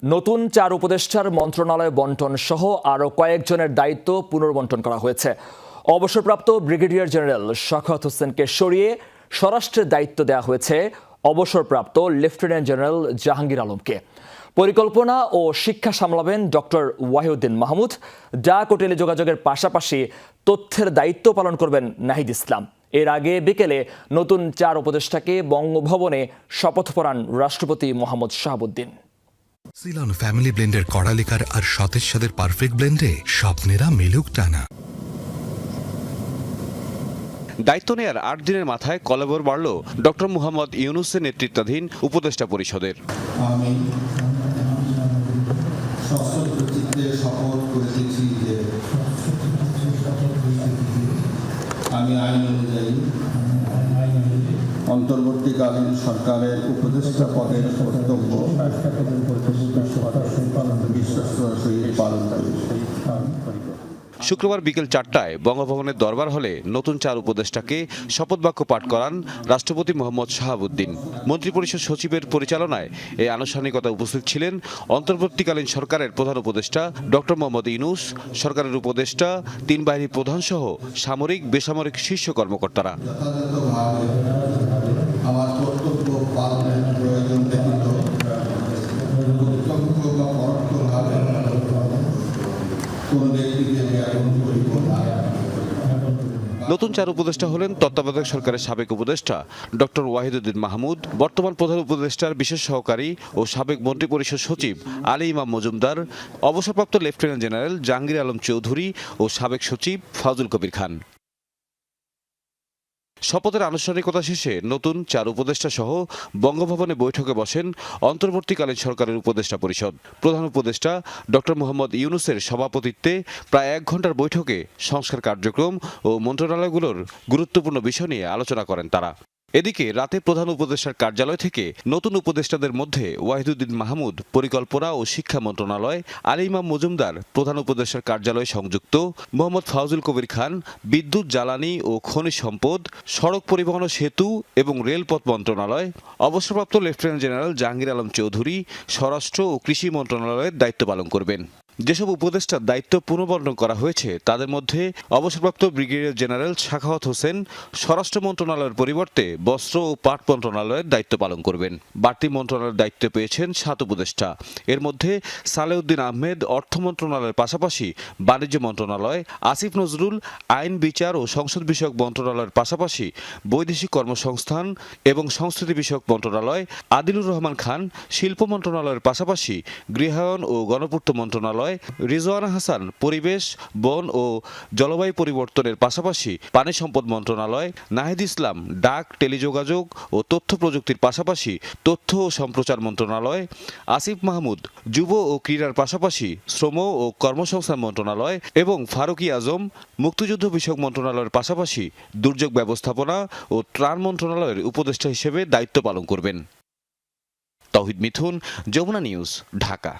নতুন 4 উপদেষ্টার মন্ত্রণালয় বন্টন সহ আরও কয়েকজনের দায়িত্ব পুনর্বন্টন করা হয়েছে। অবসরপ্রাপ্ত ব্রিগেডিয়ার জেনারেল সাখাওয়াত হোসেনকে সরিয়ে স্বরাষ্ট্রের দায়িত্ব দেওয়া হয়েছে অবসরপ্রাপ্ত লেফটেন্যান্ট জেনারেল জাহাঙ্গীর আলমকে। পরিকল্পনা ও শিক্ষা সামলাবেন ডক্টর ওয়াহিউদ্দিন মাহমুদ। ডাক ও টেলিযোগাযোগের পাশাপাশি তথ্যের দায়িত্ব পালন করবেন নাহিদ ইসলাম। এর আগে বিকেলে নতুন 4 উপদেষ্টাকে বঙ্গভবনে শপথ পড়ান রাষ্ট্রপতি মোহাম্মদ শাহাবুদ্দিন। সিলন ফ্যামিলি ব্লেন্ডের কড়ালিকার আর সতেজ স্বাদের পারফেক্ট ব্লেন্ডে স্বপ্নেরা মিলুক টানা। দায়িত্ব নেয়ার 8 দিনের মাথায় কলেবর বাড়ল ডক্টর মোহাম্মদ ইউনূসের নেতৃত্বাধীন উপদেষ্টা পরিষদের। আমি সশস্ত্রচিত্তে শপথ করেছি যে আমি আইন অনুযায়ী অন্তর্বর্তীকালীন সরকারের উপদেষ্টা পদের কর্তব্য বিশ্বস্ততার সহিত পালন করিব। শুক্রবার বিকেল 4টায় বঙ্গভবনের দরবার হলে নতুন 4 উপদেষ্টাকে শপথ বাক্য পাঠ করান রাষ্ট্রপতি মোহাম্মদ শাহাবুদ্দিন। মন্ত্রিপরিষদ সচিবের পরিচালনায় এই আনুষ্ঠানিকতা উপস্থিত ছিলেন অন্তর্বর্তীকালীন সরকারের প্রধান উপদেষ্টা ডক্টর মোহাম্মদ ইউনূস, সরকারের উপদেষ্টা, 3 বাহিনী প্রধান সহ সামরিক বেসামরিক শীর্ষ কর্মকর্তারা। আমার কর্তব্য পালনের প্রয়োজন ব্যতীত প্রত্যক্ষ বা পরোক্ষভাবে কোনো ব্যক্তিকে জ্ঞাপন করিব না। নতুন 4 উপদেষ্টা হলেন তত্ত্বাবধায়ক সরকারের সাবেক উপদেষ্টা ডক্টর ওয়াহিদুদ্দিন মাহমুদ, বর্তমান প্রধান উপদেষ্টার বিশেষ সহকারী ও সাবেক মন্ত্রিপরিষদ সচিব আলী ইমাম মজুমদার, অবসরপ্রাপ্ত লেফটেন্যান্ট জেনারেল জাহাঙ্গীর আলম চৌধুরী ও সাবেক সচিব ফাজুল কবির খান। শপথের আনুষ্ঠানিকতা শেষে নতুন 4 উপদেষ্টা সহ বঙ্গভবনে বৈঠকে বসেন অন্তর্বর্তীকালীন সরকারের উপদেষ্টা পরিষদ। প্রধান উপদেষ্টা ডক্টর মোহাম্মদ ইউনূসের সভাপতিত্বে প্রায় 1 ঘণ্টার বৈঠকে সংস্কার কার্যক্রম ও মন্ত্রণালয়গুলোর গুরুত্বপূর্ণ বিষয় নিয়ে আলোচনা করেন তারা। এদিকে রাতে প্রধান উপদেষ্টার কার্যালয় থেকে নতুন উপদেষ্টাদের মধ্যে ওয়াহিদুদ্দিন মাহমুদ পরিকল্পনা ও শিক্ষা মন্ত্রণালয়, আলী ইমাম মজুমদার প্রধান উপদেষ্টার কার্যালয় সংযুক্ত, মোহাম্মদ ফাজুল কবির খান বিদ্যুৎ, জ্বালানি ও খনিজ সম্পদ, সড়ক পরিবহন ও সেতু এবং রেলপথ মন্ত্রণালয়, অবসরপ্রাপ্ত লেফটেন্যান্ট জেনারেল জাহাঙ্গীর আলম চৌধুরী স্বরাষ্ট্র ও কৃষি মন্ত্রণালয়ের দায়িত্ব পালন করবেন। যেসব উপদেষ্টার দায়িত্ব পুনর্বন্টন করা হয়েছে তাদের মধ্যে অবসরপ্রাপ্ত ব্রিগেডিয়ার জেনারেল সাখাওয়াত হোসেন স্বরাষ্ট্র মন্ত্রণালয়ের পরিবর্তে বস্ত্র ও পাট মন্ত্রণালয়ের দায়িত্ব পালন করবেন। বাড়তি মন্ত্রণালয়ের দায়িত্ব পেয়েছেন 7 উপদেষ্টা। এর মধ্যে সালেউদ্দিন আহমেদ অর্থ মন্ত্রণালয়ের পাশাপাশি বাণিজ্য মন্ত্রণালয়, আসিফ নজরুল আইন, বিচার ও সংসদ বিষয়ক মন্ত্রণালয়ের পাশাপাশি বৈদেশিক কর্মসংস্থান এবং সংস্কৃতি বিষয়ক মন্ত্রণালয়, আদিলুর রহমান খান শিল্প মন্ত্রণালয়ের পাশাপাশি গৃহায়ন ও গণপূর্ত মন্ত্রণালয়, রিজওয়ানা হাসান পরিবেশ, বন ও জলবায়ু পরিবর্তনের পাশাপাশি পানি সম্পদ মন্ত্রণালয়, নাহিদ ইসলাম ডাক, টেলিযোগাযোগ ও তথ্য প্রযুক্তির পাশাপাশি তথ্য ও সম্প্রচার মন্ত্রণালয়, আসিফ মাহমুদ যুব ও ক্রীড়ার পাশাপাশি শ্রম ও কর্মসংস্থান মন্ত্রণালয় এবং ফারুকি আজম মুক্তিযুদ্ধ বিষয়ক মন্ত্রণালয়ের পাশাপাশি দুর্যোগ ব্যবস্থাপনা ও ত্রাণ মন্ত্রণালয়ের উপদেষ্টা হিসেবে দায়িত্ব পালন করবেন। তৌহিদ মিথুন, যমুনা নিউজ, ঢাকা।